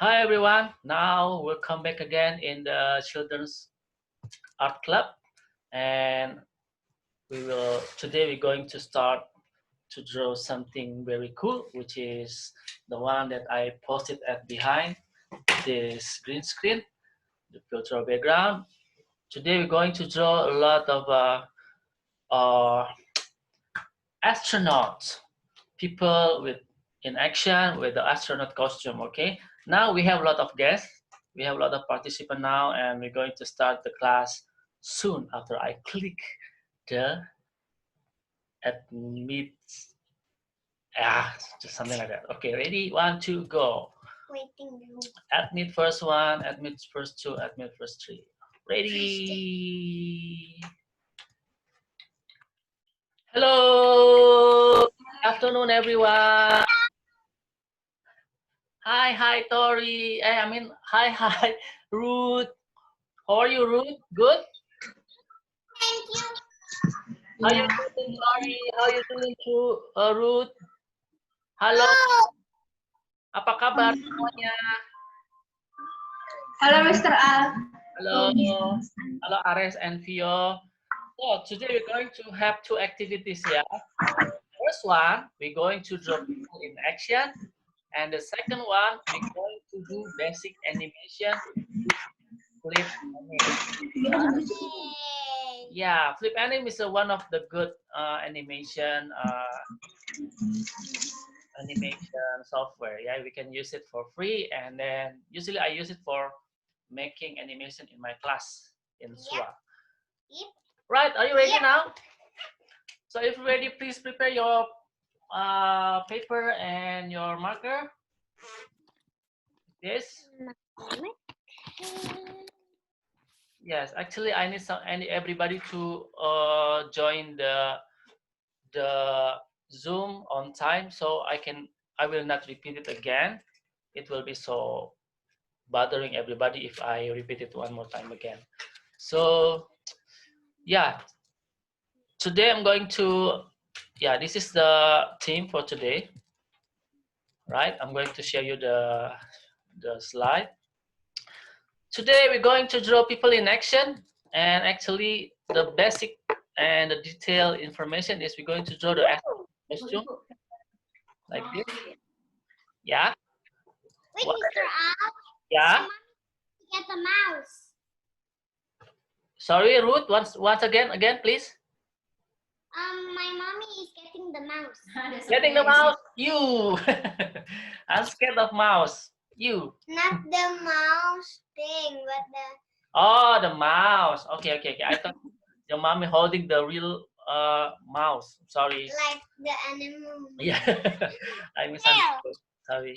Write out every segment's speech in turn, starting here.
Hi everyone. Now we'll come back again in the Children's Art Club, and today we're going to start to draw something very cool, which is the one that I posted at behind this green screen, the filter background. Today we're going to draw a lot of uh, astronauts, people with in action with the astronaut costume. Okay, now we have a lot of guests, we have a lot of participants now, and we're going to start the class soon after I click the admit, just something like that. Okay, ready, one, two, go. Waiting. Admit first one, admit first two, admit first three. Ready. Hello, afternoon everyone. Hi, Tori. Hi, Ruth. How are you, Ruth? Good? Thank you. How you doing, Tori? How you doing, Ruth? Halo, Oh, apa kabar semuanya? halo Mr. Al. Halo, halo Ares and Vio. So today we're going to have two activities here. First one, we're going to draw people in action, and the second one, we're going to do basic animation, flip anime. Yeah, flip anime is one of the good animation software. Yeah, we can use it for free, and then usually I use it for making animation in my class in SUA. Yep. Right, are you ready now? So if you're ready, please prepare your paper and your marker. This. Yes, actually I need everybody to join the Zoom on time, so I will not repeat it again. It will be so bothering everybody if I repeat it one more time again. So yeah, today I'm going to, this is the theme for today, right? I'm going to show you the slide. Today we're going to draw people in action, and actually the basic and the detailed information is we're going to draw the costume like this. Yeah. Wait, Mr. Al. Yeah. Get the mouse. Sorry, Ruth. Once again, please. My mommy is getting the mouse. Getting the mouse. You. I'm scared of mouse. You. Not the mouse thing, but the. Oh, the mouse. Okay. I thought your mommy holding the real mouse. Sorry. Like the animal. Yeah. I misunderstood. Sorry.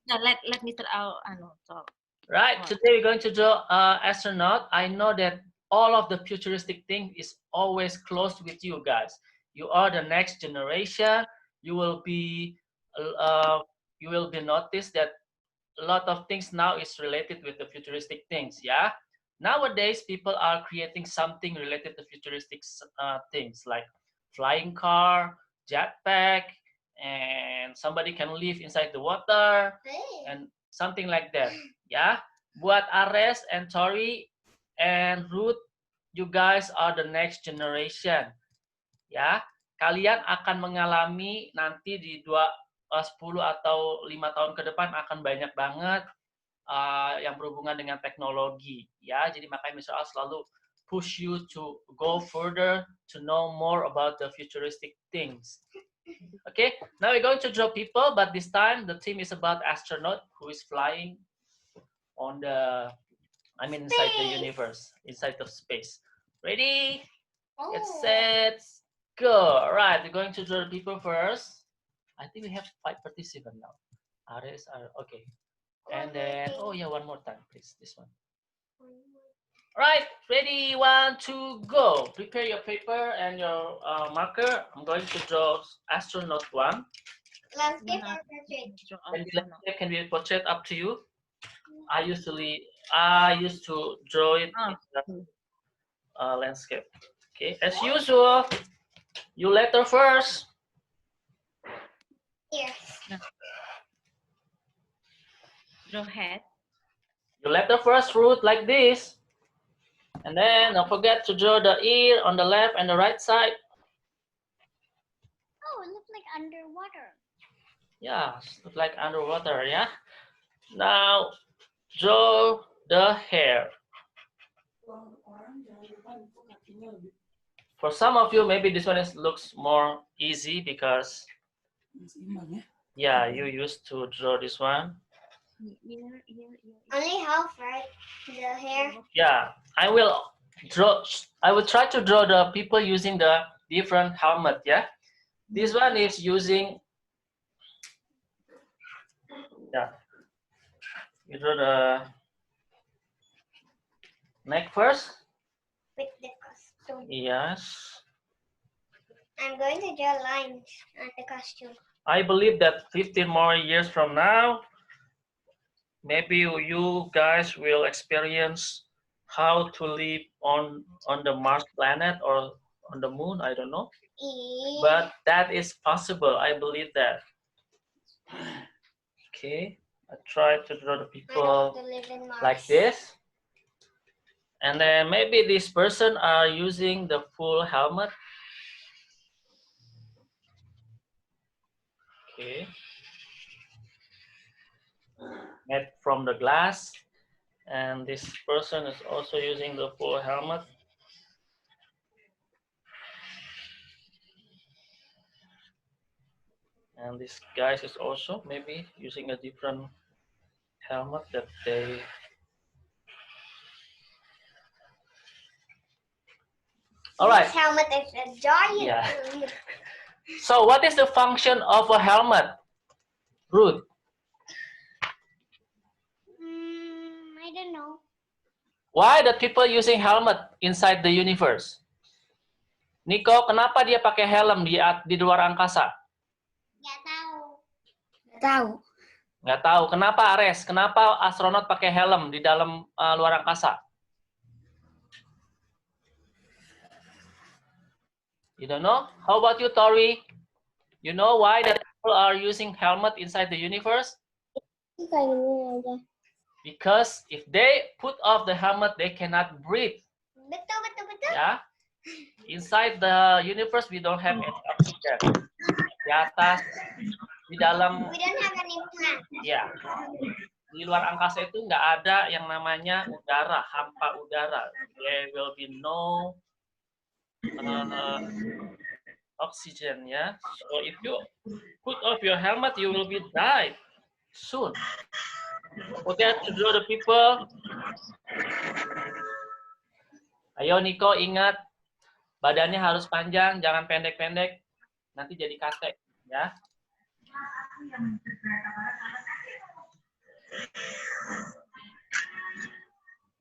Let Mr. Al talk. Right. Today we're going to draw astronaut. I know that all of the futuristic thing is always close with you guys. You are the next generation. You will be uh, you will be noticed that a lot of things now is related with the futuristic things. Yeah. Nowadays, people are creating something related to futuristic things like flying car, jetpack, and somebody can live inside the water and something like that. Ya, buat Ares and Tori and Ruth, you guys are the next generation. Ya, kalian akan mengalami nanti di 10 atau 5 tahun ke depan akan banyak banget yang berhubungan dengan teknologi. Ya, jadi makanya misalnya selalu push you to go further to know more about the futuristic things. Okay, now we're going to draw people, but this time the theme is about astronaut who is flying on inside the universe, inside of space. Ready? Get set, go. All right, we're going to draw the people first. I think we have 5 participants now. Ares are okay. And then, oh yeah, one more time, please. This one. All right, ready? 1, 2, go. Prepare your paper and your marker. I'm going to draw astronaut 1. Landscape or portrait? And landscape can be portrait, up to you. I used to draw it in the landscape. Okay, as usual, you letter first. Here. Draw head. You let the first root like this. And then don't forget to draw the ear on the left and the right side. Oh, it looks like underwater. Yeah, look like underwater, yeah? Now, draw the hair. For some of you, maybe this one looks more easy because, yeah, you used to draw this one. Only half, right? The hair. Yeah, I will try to draw the people using the different helmet, yeah? This one is using, yeah, you draw the neck first. With the costume. Yes. I'm going to draw lines on the costume. I believe that 15 more years from now, maybe you guys will experience how to live on the Mars planet or on the moon, I don't know. But that is possible, I believe that. Okay, I try to draw the people like this. And then maybe this person are using the full helmet. Okay. Made from the glass. And this person is also using the full helmet. And this guy is also maybe using a different helmet that they. All right. This helmet is a giant. Yeah. So what is the function of a helmet, Ruth? I don't know. Why the people using helmet inside the universe? Nico, kenapa dia pakai helm di luar angkasa? Nggak tahu. Nggak tahu. Kenapa Ares? Kenapa astronot pakai helm di dalam luar angkasa? You don't know? How about you, Tori? You know why that people are using helmet inside the universe? Because if they put off the helmet, they cannot breathe. Betul. Yeah. Inside the universe, we don't have any oxygen. Di atas, di dalam. We don't have any plant. Ya. Di luar angkasa itu nggak ada yang namanya udara, hampa udara. There will be no oxygen, ya. So if you put off your helmet, you will be die soon. Okay, to draw the people. Ayo Niko, ingat badannya harus panjang, jangan pendek-pendek. Nanti jadi kakek, ya.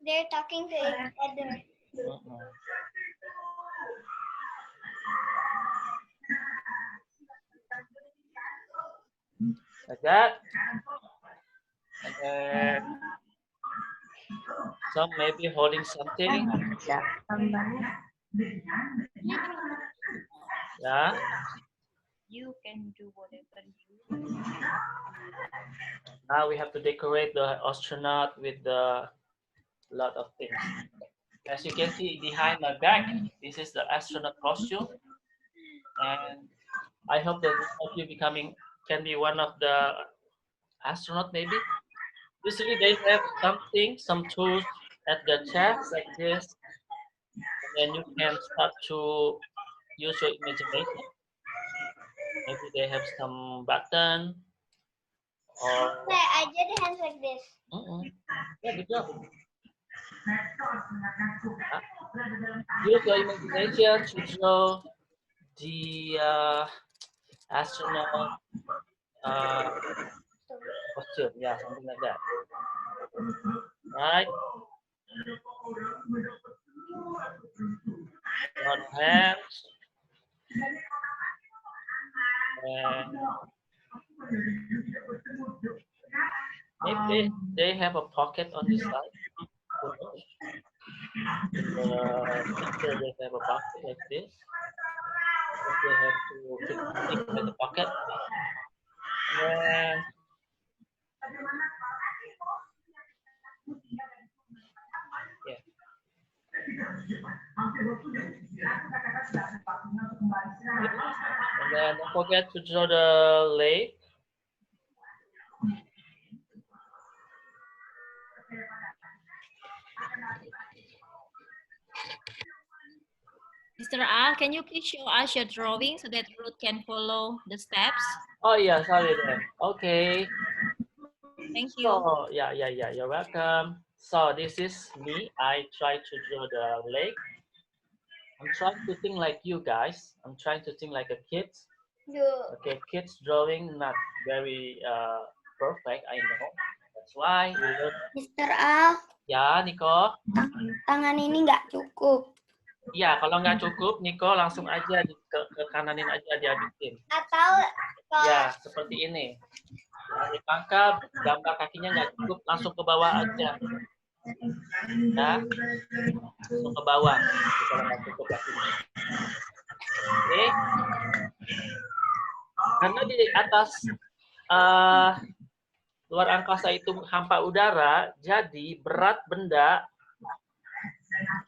They're talking to each other. Like that. And then some maybe holding something. Yeah. You can do whatever you. Now we have to decorate the astronaut with a lot of things. As you can see behind my back, this is the astronaut costume, and I hope that all of you can be one of the astronaut maybe. Usually they have some tools at the chest like this, and then you can start to use your imagination. Maybe they have some button or. I did hands like this. Yeah, good job. Use your imagination to draw the astronaut costume. Yeah, something like that. Right. One hands. And maybe they have a pocket on this side. Who knows? Picture they have a pocket like this. They have to fit things in the pocket. And then And then don't forget to draw the lake. Mr. Al, can you please show us your drawing so that Ruth can follow the steps? Oh yeah, sorry then. Okay. Thank you. So yeah, you're welcome. So this is me. I try to draw the lake. I'm trying to think like you guys. I'm trying to think like a kid. Okay, kids drawing not very perfect, I know. That's why we learn. Mr. Al, Ya, Niko. tangan ini nggak cukup. Ya, kalau nggak cukup, Niko langsung aja ke kananin aja dihabisin. Atau Ya, seperti ini. Ya, dipangkal, gambar kakinya nggak cukup, langsung ke bawah aja. Ya, langsung ke bawah. Kalau nggak cukup kakinya. Oke. Karena di atas luar angkasa itu hampa udara, jadi berat benda.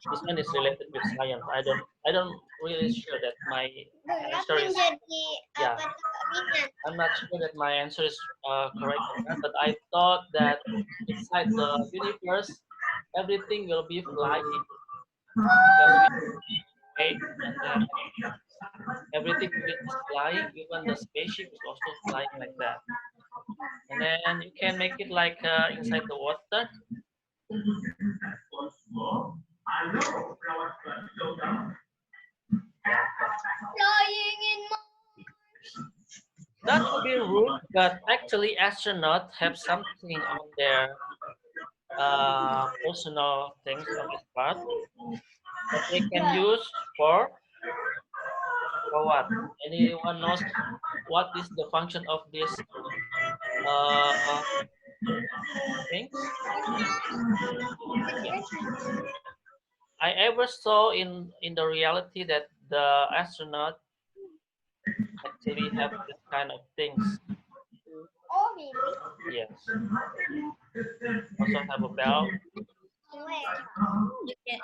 This one is related with science. I don't really sure that my answer is. Yeah, I'm not sure that my answer is correct, but I thought that inside the universe, everything will be flying. Right? And then everything will be flying, even the spaceship is also flying like that. And then you can make it like inside the water. flying in Not to be rude, but actually astronauts have something on their personal things on this part that they can use for what? Anyone knows what is the function of this things? I ever saw in the reality that the astronaut actually have this kind of things. Oh, really? Yes. Also have a belt. Where? You can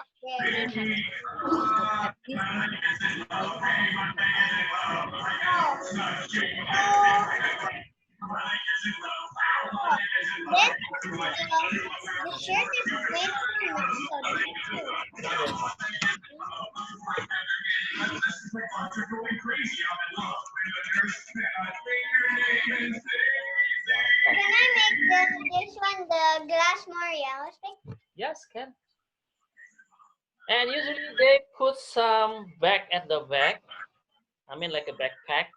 Then the shirt is made from metal. Can I make this one the glass more realistic? Yes, can. And usually they put some bag at the back. I mean like a backpack.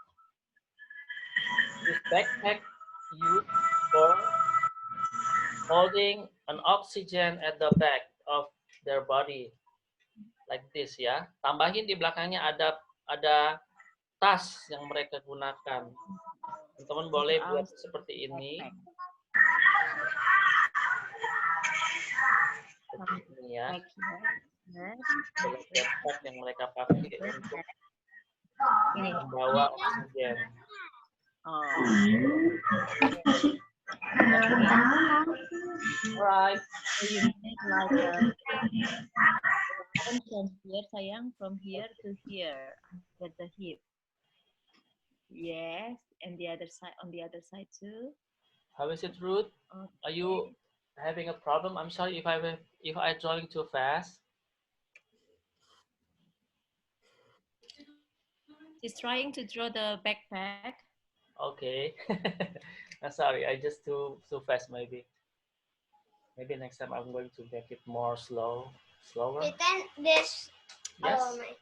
This backpack used for holding an oxygen at the back of their body. Like this ya. Tambahin di belakangnya ada tas yang mereka gunakan. Teman-teman boleh buat seperti ini. Seperti ini ya. Backpack yang mereka pakai untuk membawa oksigen. Alright. from here, sayang, from here to here at the hip. Yes, and the other side, on the other side too. How is it, Ruth? Are you having a problem? I'm sorry if I drawing too fast. She's trying to draw the backpack. Okay. I'm sorry, I just too fast maybe. Maybe next time I'm going to make it more slower. Pretend this. Yes. Oh my.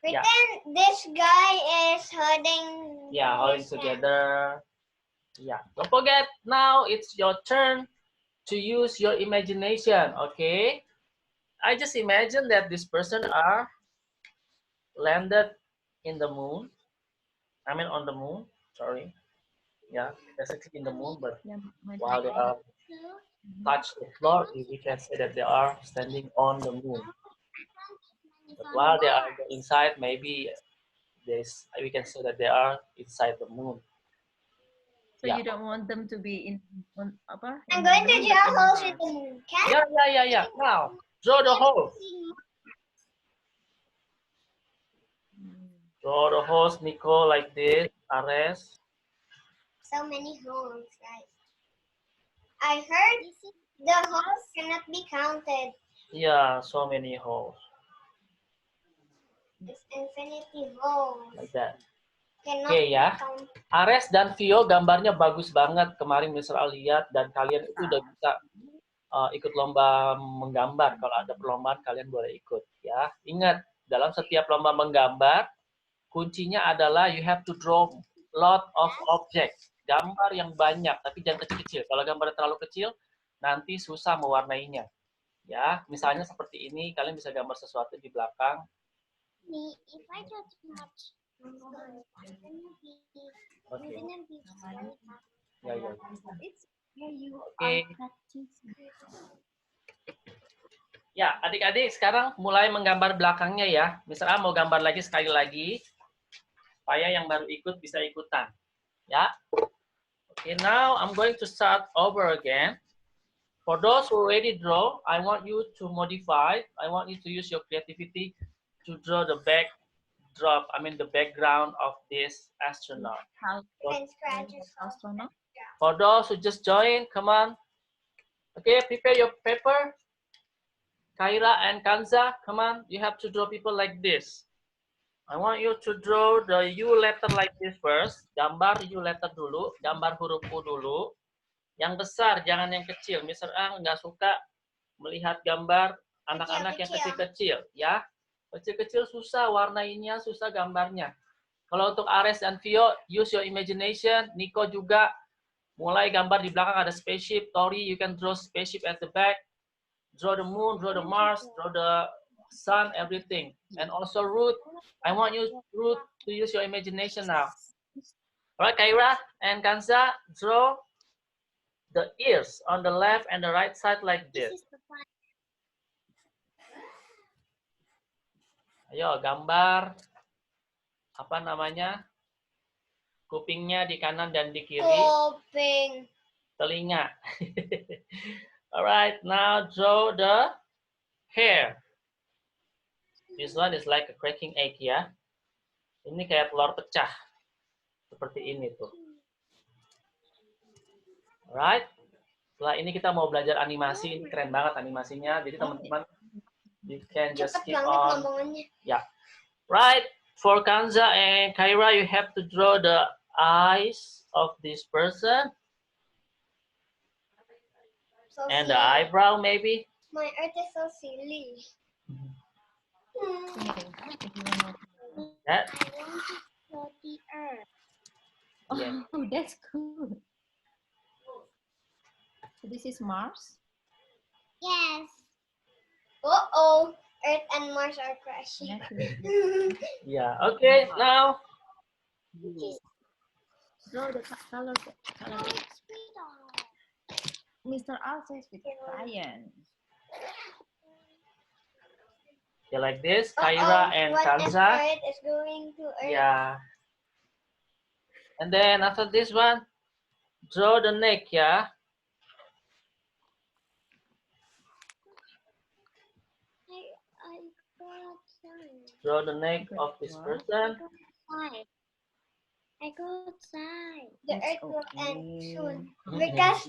Pretend this guy is holding. Yeah, holding together. Yeah. Don't forget, now it's your turn to use your imagination. Okay. I just imagine that this person are landed in the moon. I mean on the moon. Sorry. Yeah, basically in the moon, but while they are touch the floor, we can say that they are standing on the moon. But while they are inside, maybe we can say that they are inside the moon. So you don't want them to be in on apa? I'm going to draw holes with the moon. Can? Yeah. Now draw the hole. Draw the holes, Nico, like this. Ares. So many holes, guys. I heard the holes cannot be counted. Yeah, so many holes. It's infinity holes. Like that. Cannot Oke ya. count. Ares dan Vio gambarnya bagus banget. Kemarin Mr. Al lihat dan kalian itu udah bisa ikut lomba menggambar. Kalau ada perlombaan kalian boleh ikut ya. Ingat, dalam setiap lomba menggambar, kuncinya adalah you have to draw lot of objects. Gambar yang banyak, tapi jangan kecil-kecil. Kalau gambar terlalu kecil, nanti susah mewarnainya. Ya, misalnya seperti ini, kalian bisa gambar sesuatu di belakang. If I draw too much, Oke. Ya, ya. Oke. Ya, adik-adik sekarang mulai menggambar belakangnya ya. Misalnya mau gambar lagi sekali lagi, supaya yang baru ikut bisa ikutan. Ya. Okay, now I'm going to start over again. For those who already draw, I want you to modify. I want you to use your creativity to draw the background of this astronaut. Astronaut. For those who just joined, come on. Okay, prepare your paper. Kaira and Kanza, come on. You have to draw people like this. I want you to draw the U letter like this first. Gambar U letter dulu, gambar huruf U dulu. Yang besar, jangan yang kecil. Mr. A nggak suka melihat gambar anak-anak yang kecil-kecil. Ya, kecil-kecil susah warnainya, susah gambarnya. Kalau untuk Ares dan Vio, use your imagination. Nico juga mulai gambar di belakang ada spaceship. Tori, you can draw spaceship at the back. Draw the moon, draw the Mars, draw the sun, everything. And also Ruth, I want you, Ruth, to use your imagination now. All right, Kaira and Kanza, draw the ears on the left and the right side like this. Ayo gambar apa namanya? Kupingnya di kanan dan di kiri. Kuping. Telinga. All right, now draw the hair. This one is like a cracking egg ya. Ini kayak telur pecah. Seperti ini tuh. Alright. Setelah ini kita mau belajar animasi. Ini keren banget animasinya. Jadi teman-teman, you can just keep on. Ya. Right. For Kanza and Kaira, you have to draw the eyes of this person. So And the eyebrow maybe. My art is so silly. That. I want to draw the earth. Yeah. Oh, that's good. So this is Mars. Yes. Uh-oh. Earth and Mars are crashing. Yeah. Okay. Now. Draw the color. Mr. Al says with science. Okay, like this, Kaira and Kanza. Earth is going to Earth. Yeah. And then after this one, draw the neck, yeah. Draw the neck of this person. I go outside. The That's Earth will end soon. Mhm. Because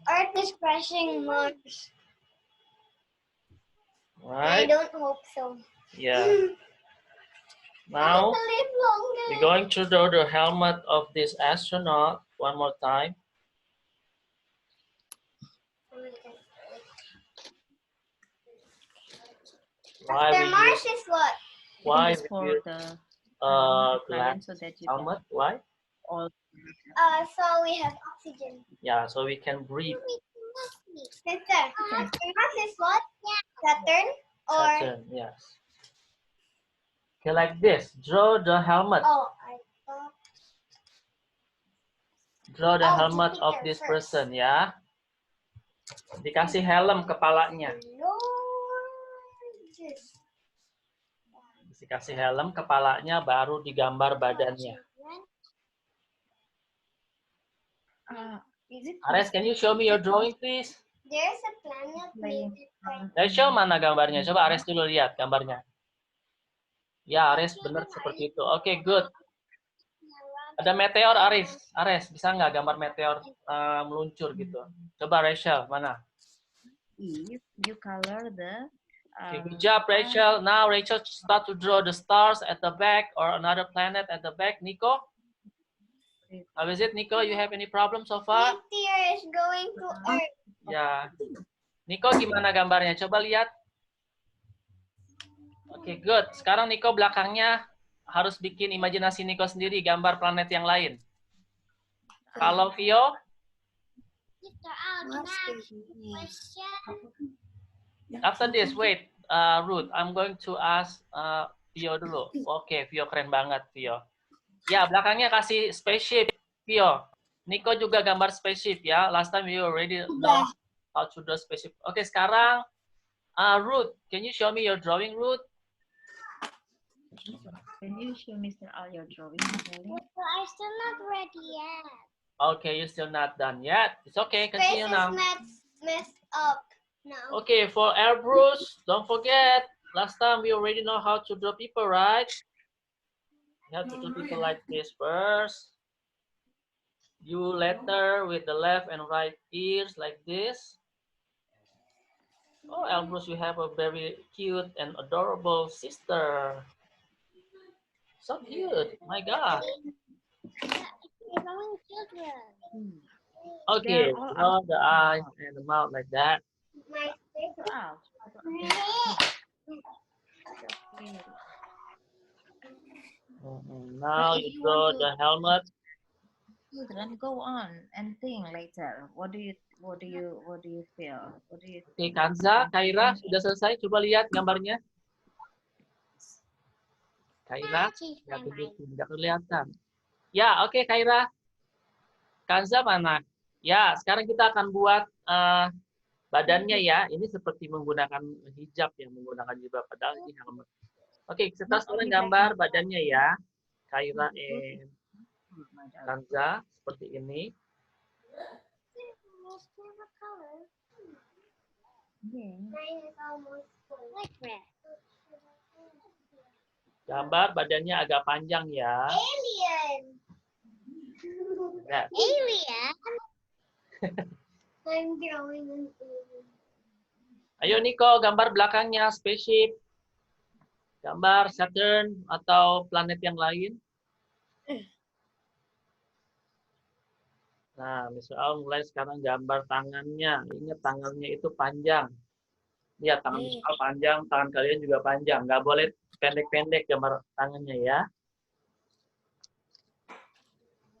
Earth is crashing Mars. I Right. don't hope so. Yeah. Now I live longer. we're going to draw the helmet of this astronaut one more time. Why After we Mars use, is what? why This is we for use the glass so that you helmet? Why? all So we have oxygen. Yeah, so we can breathe. Sister, after Mars is what? Saturn or? Saturn, yes. Okay, like this. Draw the helmet. Oh, I thought. Draw the Oh, helmet of Jupiter this first. person, ya. Dikasih helm kepalanya. Lord. Dikasih helm kepalanya, baru digambar badannya. is it Ares, can you show me your drawing, please? There's a planet named. Show mana gambarnya? Coba Ares dulu lihat gambarnya. Ya, Ares benar seperti itu. Oke, good. Ada meteor, Ares, bisa nggak gambar meteor meluncur gitu? Coba Rachel, mana? If you color the Okay, good job, Rachel. Now Rachel start to draw the stars at the back or another planet at the back. Nico? How is it, Nico? You have any problem so far? Meteor is going to Earth. Ya. Nico gimana gambarnya? Coba lihat. Oke, good. Sekarang Nico belakangnya harus bikin imajinasi Nico sendiri, gambar planet yang lain. Kalau Vio? Mr. Al, can I ask you a question? After this, wait, Ruth, I'm going to ask Vio dulu. Oke, Vio keren banget, Vio. Ya, belakangnya kasih spaceship, Vio. Nico juga gambar spaceship ya. Last time you already know how to draw spaceship. Oke, sekarang Ruth, can you show me your drawing, Ruth? Can you show Mr. Al your drawing? Well, I'm still not ready yet. Okay, you're still not done yet. It's okay, continue now. Space is messed up now. Okay, for Airbrush, don't forget, last time we already know how to draw people, right? You have to draw people like this first. You letter with the left and right ears like this. Oh, Airbrush, you have a very cute and adorable sister. So cute, my God. Children. Okay, They're all draw the eyes and the mouth like that. My favorite. out. Now you draw the helmet. Children, go on and think later. What do you feel? What do you Oke, Kanza, Kaira sudah selesai. Coba lihat gambarnya. Kaira, nggak begitu, nggak kelihatan. Ya, oke, Kaira. Kanza mana? Ya, sekarang kita akan buat badannya ya. Ini seperti menggunakan hijab ya, menggunakan jilbab padahal ini helmet. Oke, kita sekarang gambar badannya ya. Kaira and Kanza seperti ini. Mine is almost full. Like that. Gambar badannya agak panjang ya. Alien. Nah, Alien. I'm drawing an alien. ayo Nico, gambar belakangnya spaceship. Gambar Saturn atau planet yang lain. Nah, Mr. Al mulai sekarang gambar tangannya. Ingat tangannya itu panjang. Lihat tangan Mr. Al panjang, tangan kalian juga panjang. Nggak boleh pendek-pendek gambar tangannya ya.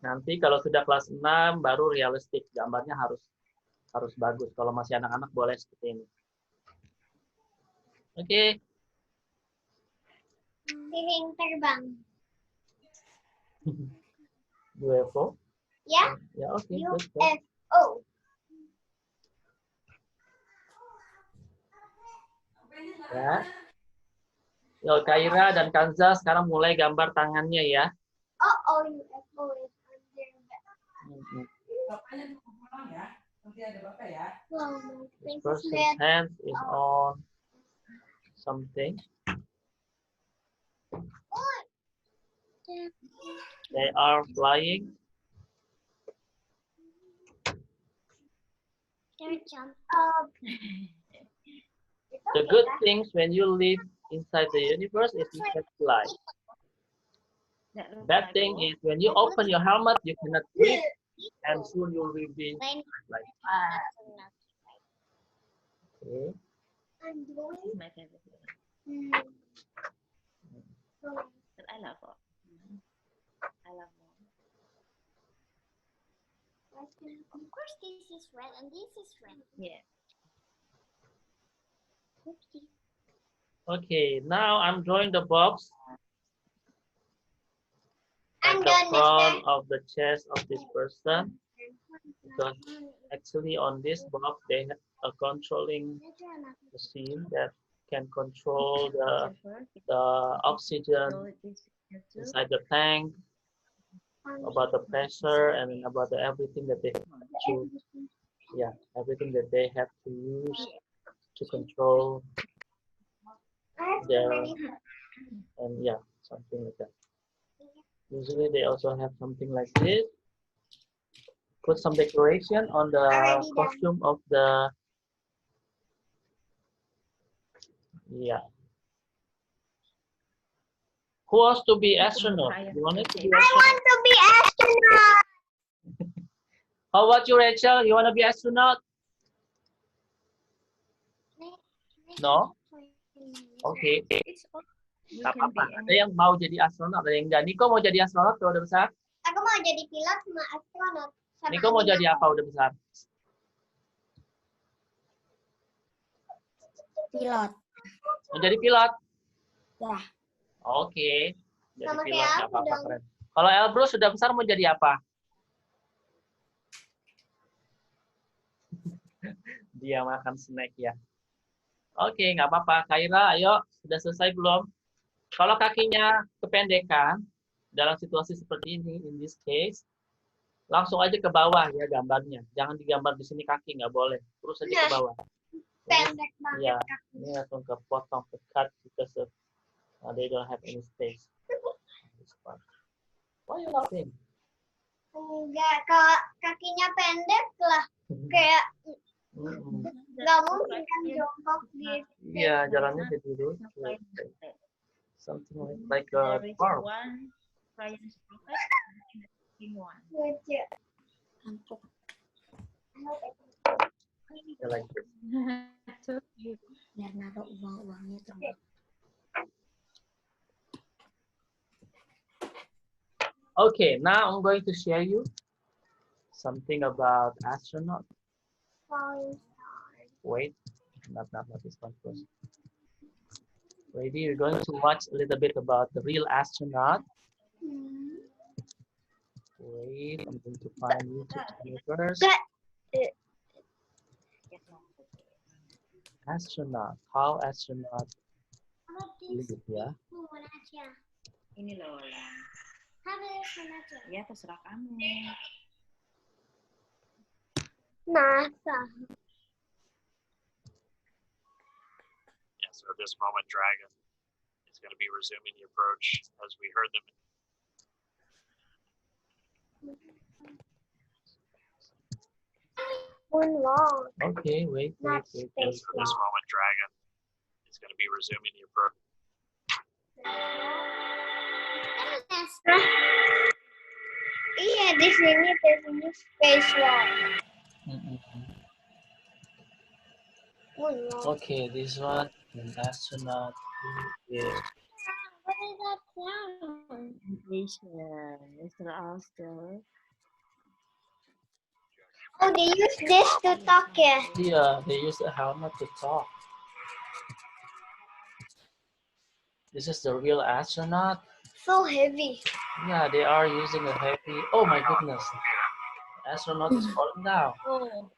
Nanti kalau sudah kelas 6 baru realistik. Gambarnya harus bagus. Kalau masih anak-anak boleh seperti ini. Oke. Piring terbang. UFO. Ya? Ya, oke. UFO. Ya. Yo, Kaira dan Kanza sekarang mulai gambar tangannya ya. UFO is under This person's hand is on something. They are flying. They're jumped up. The good things when you live inside the universe is you can fly. Bad thing is when you open your helmet, you cannot breathe, and soon you will be like. Okay. I'm doing. my favorite. But I love it. I love it. Of course, this is red and this is red. Yeah. Oopsie. Okay, now I'm drawing the box at I'm the done, front mister. of the chest of this person. Because actually on this box they have a controlling machine that can control the oxygen inside the tank, about the pressure, and about the everything that they have to, everything that they have to use to control their, and Yeah, something like that. Usually they also have something like this. Put some decoration on the Already done. costume of the, yeah. Who wants to be astronaut? You wanted to be I astronaut? want to be astronaut. How about you, Rachel? You want to be astronaut? No? Oke. It's all you Gak can be apa-apa. Ada any. yang mau jadi astronot, ada yang enggak. Niko mau jadi astronot kalau udah besar? Aku mau jadi pilot sama astronot. Sama Niko mau jadi apa udah besar? pilot. Mau jadi pilot? Ya. Oke. Jadi Sama pilot kayak nggak aku apa-apa, dong. keren. Kalau Elbrus sudah besar mau jadi apa? Dia makan snack ya. Oke, nggak apa-apa. Kaira, ayo. Sudah selesai belum? Kalau kakinya kependekan, dalam situasi seperti ini, in this case, langsung aja ke bawah ya gambarnya. Jangan digambar di sini kaki, nggak boleh. Terus aja ke bawah. Pendek banget. Ya, ini langsung ke potong, ke cut, because of, they don't have any space. This part. Why you laughing? Enggak, kalau kakinya pendek lah. Kayak nggak mungkin kan jongkok gitu. Iya, jalannya jadi lurus. Something like a There is farm. one Ryan sprocket and the one. Lucu. Yeah, like this. So cute. Biar naruh uang-uangnya terus. Okay, now I'm going to share you something about astronaut. Wait, not this one first. Ready? We're going to watch a little bit about the real astronaut. Wait, I'm going to find YouTube first. Astronaut, how astronaut live ya? Ini loh. Ya terserah kamu. NASA. Yeah, so at this moment, Dragon is going to be resuming the approach as we heard them. Moonwalk. Okay, wait. So at this moment, Dragon is going to be resuming the approach. Iya, di sini spacewalk. Moonwalk. Okay, this one, an astronaut who is What is that sound? Mr. Oscar. Oh, they use this to talk ya. yeah, they use a helmet to talk. This is the real astronaut. So heavy. Yeah, they are using a heavy. Oh my goodness, astronaut is falling down. Oh.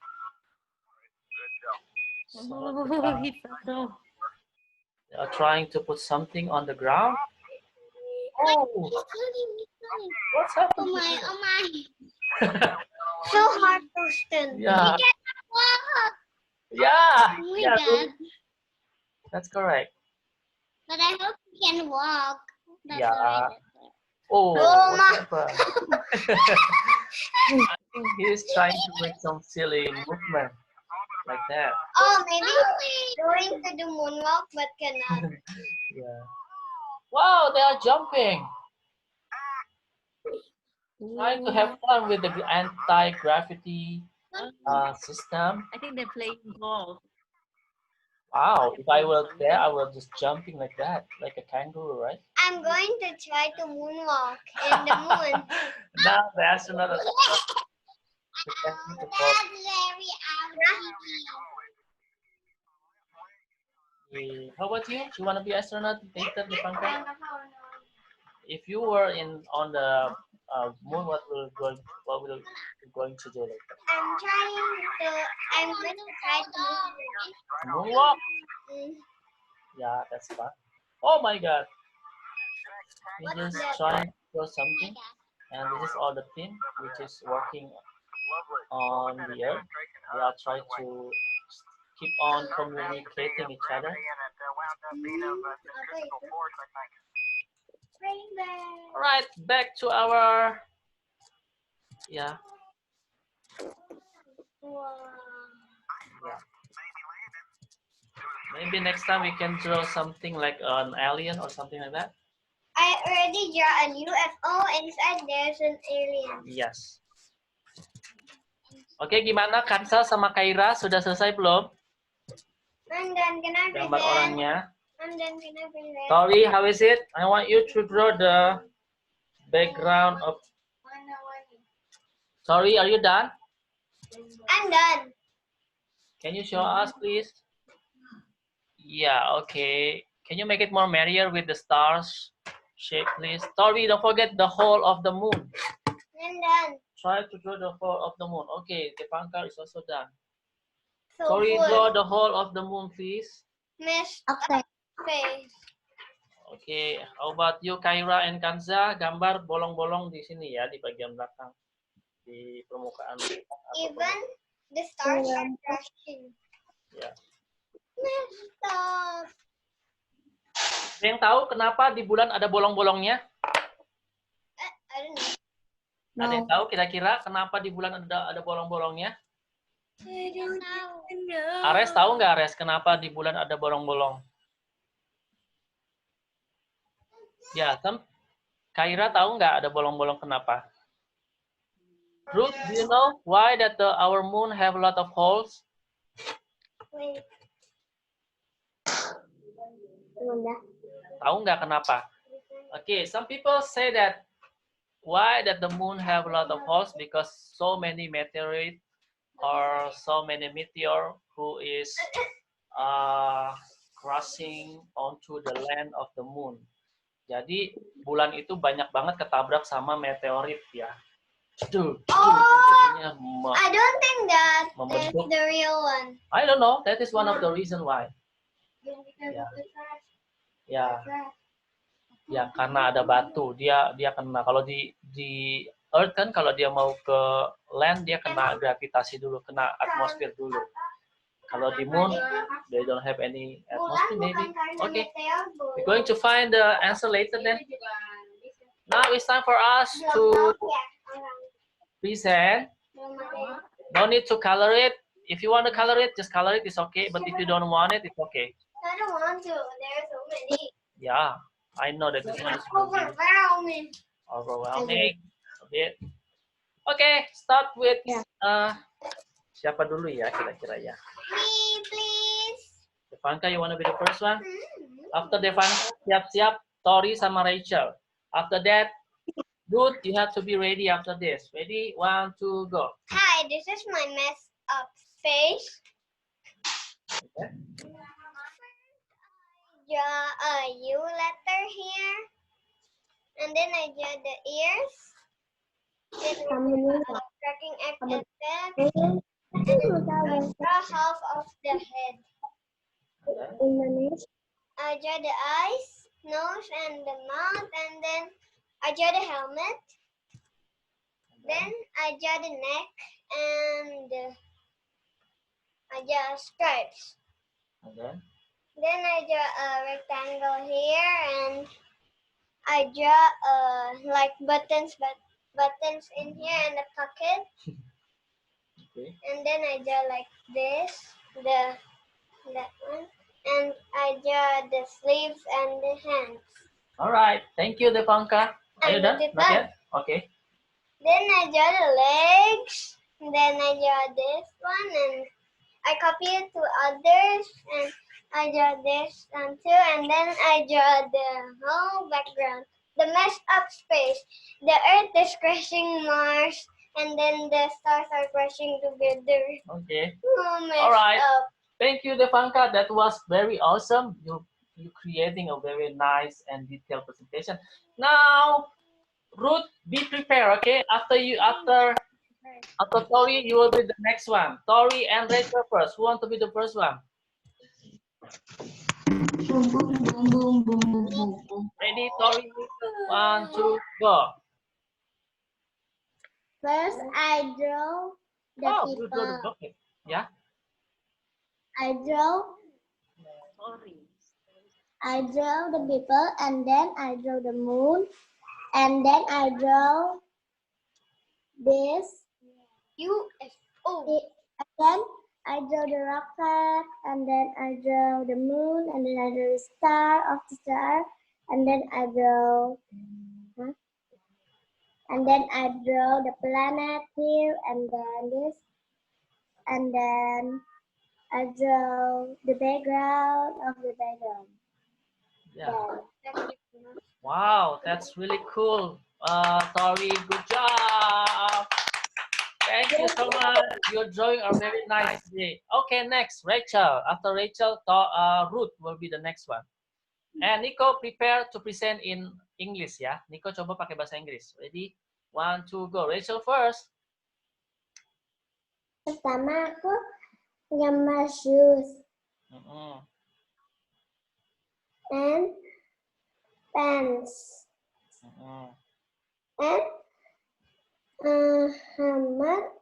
So, He fell. they are trying to put something on the ground. Oh, what's Oh happening? my, oh my. So hard to stand. Yeah. We cannot walk. Yeah, Oh my yeah, God. that's correct. But I hope we can walk. That's Yeah. alright. Oh, Oh, what my. happened? I think he's trying to make some silly movement like that. Oh, maybe going to do moonwalk but cannot. Yeah. Wow, they are jumping. Trying to have fun with the anti-gravity system. I think they're playing golf. Wow, if I were there, I would just jumping like that, like a kangaroo, right? I'm going to try to moonwalk in the moon. Now the astronaut is pretending to fall. very How about you? You want to be astronaut later, Dipankar? If you were on the moon, what will you going to do later? I'm going to try to Moonwalk? moonwalk. Yeah, that's fun. Oh my God! He's What's just that? trying to throw something, and this is all the team which is working on the earth. They are trying to keep on communicating each other. All right, back to our yeah. Maybe next time we can draw something like an alien or something like that. I already draw a UFO. Inside there's an alien. Yes. Oke, gimana Kansa sama Kaira? Sudah selesai belum? I'm done. Can I Gambar present? orangnya. I'm done. Can I present? Tori, how is it? I want you to draw the background of. Sorry, are you done? I'm done. Can you show us, please? Yeah, okay. Can you make it more merrier with the stars shape, please? Tori, don't forget the hole of the moon. I'm done. Try to draw the hole of the moon. Okay, Devanka is also done. So Tori, full. draw the hole of the moon, please. Missed Okay. space. Oke, how about you, Kaira and Kanza? Gambar bolong-bolong di sini ya, di bagian belakang. Di permukaan. Even the stars are crashing. Ya. Messed up. Ada yang tahu kenapa di bulan ada bolong-bolongnya? I don't know. Ada yang tahu kira-kira kenapa di bulan ada bolong-bolongnya? I don't know. Ares tahu nggak, Ares, kenapa di bulan ada bolong-bolong? Ya, Kaira tahu nggak ada bolong-bolong kenapa? Ruth, do you know why that our moon have a lot of holes? Wait. Tahu nggak kenapa? Okay, some people say that why that the moon have a lot of holes because so many meteorite or so many meteor who is crashing onto the land of the moon. Jadi bulan itu banyak banget ketabrak sama meteorit ya. I don't think that is Membentuk. the real one. I don't know. That is one of the reason why. Yeah. Ya, ya karena ada batu. Dia kena. Kalau di Earth kan kalau dia mau ke land dia kena gravitasi dulu, kena atmosfer dulu. Kalau di Moon, they don't have any atmosphere maybe. Okay, we're going to find the answer later then. Now it's time for us to present. No need to color it. If you want to color it, just color it. It's okay. But if you don't want it, it's okay. I don't want to. There are so many. Yeah, I know that this one is Overwhelming. overwhelming a bit. Okay, start with siapa dulu ya kira-kira ya? Me, please. Devanka, you want to be the first one? After Devanka, siap-siap Tori sama Rachel. After that, Ruth, you have to be ready after this. Ready? 1, 2, go. Hi, this is my messed up face. Okay. Draw a U letter here. And then I draw the ears. Then a tracking X and then I draw half of the head. I draw the eyes, nose, and the mouth, and then I draw the helmet. Then I draw the neck and I draw stripes. Okay. Then I draw a rectangle here and I draw like buttons in here and a pocket. Okay. And then I draw like this, that one, and I draw the sleeves and the hands. All right. Thank you, Devanka. Are you done? Not yet? Okay. Then I draw the legs. And then I draw this one and I copy it to others and I draw this one too. And then I draw the whole background, the messed up space. The Earth is crashing Mars, and then the stars are crashing together. Okay. Oh, messed All right. up. Thank you, Devanka. That was very awesome. You creating a very nice and detailed presentation. Now, Ruth, be prepared, okay? After Tori, you will be the next one. Tori and Rachel first. Who want to be the first one? Ready, Tori? 1, 2, go. First, I draw the Oh, you people. draw the bucket. Yeah. I draw I draw the people, and then I draw the moon, and then I draw this UFO. And then I draw the rocket, and then I draw the moon, and then I draw the star of the star, and then I draw, and then I draw the planet here, and then this, and then I draw the background of the background. Yeah. Then, Wow, that's really cool. Tori, good job. Thank you so much. Your drawing are very nice today. Okay, next, Rachel. After Rachel, Ruth will be the next one. And Nico, prepare to present in English ya. Nico coba pakai bahasa Inggris. Ready? 1, 2, go. Rachel first. pertama aku gambar shoes and pants and hammer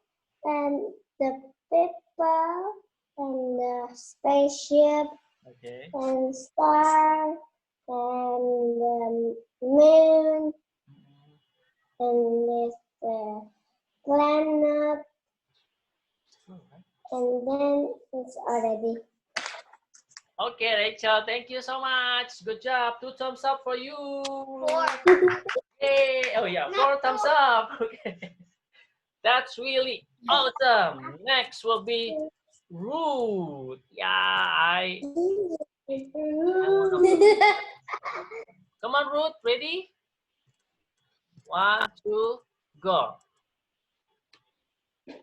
and the people and the spaceship Okay. and star and the moon and this planet and then it's already. Okay, Rachel, thank you so much. Good job. 2 thumbs up for you. 4. Yay. Oh yeah, 4 thumbs up. Okay. That's really awesome. Next will be Ruth. Yeah, come on, Ruth. Ready? 1, 2, go. I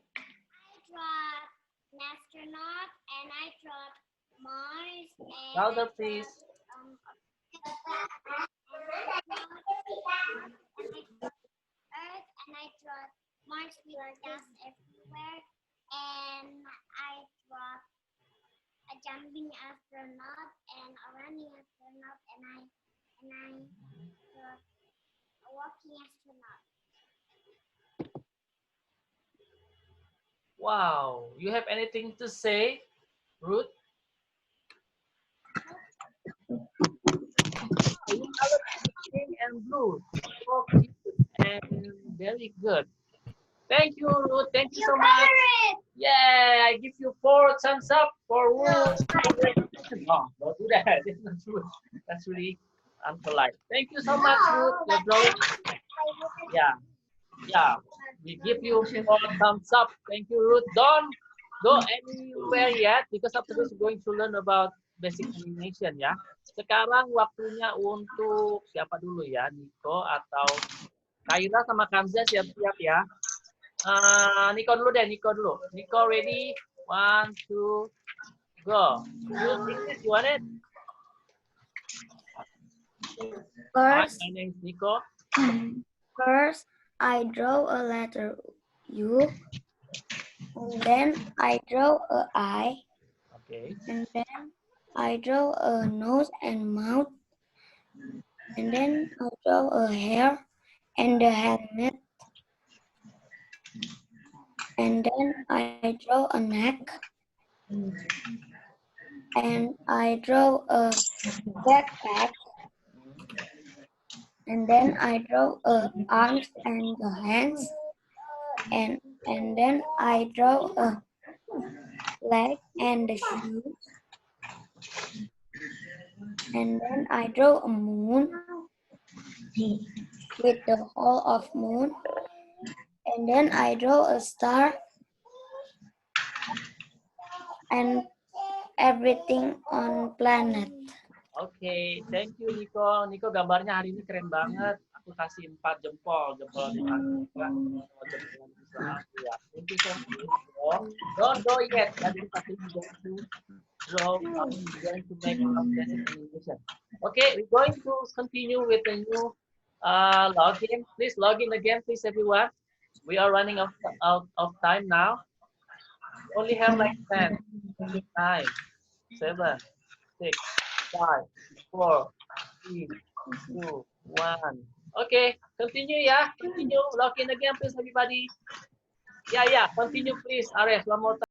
draw an astronaut and I draw Mars and Louder, please. Earth and I draw Mars with dust everywhere and I draw a jumping astronaut and a running astronaut and I draw a walking astronaut. Wow. You have anything to say, Ruth? Pink and blue. So cute and very good. Thank you, Ruth. Thank you so much. Yeah, I give you 4 thumbs up for Ruth. No, don't do that. That's not true. That's really unpolite. Thank you so much, Ruth. Your drawing. Yeah. We give you 4 thumbs up. Thank you, Ruth. Don't go anywhere yet because after this we're going to learn about basic animation ya. Sekarang waktunya untuk siapa dulu ya, Nico atau Kaira sama Kamza siap-siap ya. Nico dulu deh, Nico dulu. Nico ready? 1, 2, go. You want it? First, My name is Nico. First, I draw a letter U, and then I draw a eye, Okay. and then I draw a nose and mouth, and then I draw a hair and a helmet, and then I draw a neck, and I draw a backpack, and then I draw arms and the hands, and then I draw a leg and the shoes, and then I draw a moon with the hole of moon, and then I draw a star and everything on planet. Oke, thank you Nico. Nico gambarnya hari ini keren banget. Aku kasih 4 jempol di atas. Ya, thank you so much. Don't go yet. Tadi kasih draw. I'm going to make a basic animation. Okay, we're going to continue with the new login. Please log in again, please everyone. We are running out of time now. We only have like 10, 9, 7, 6, 5, 4, 3, 2, 1. Okay, continue ya. Continue. Log in again, please, everybody. Yeah, continue, please. Ares, one more time.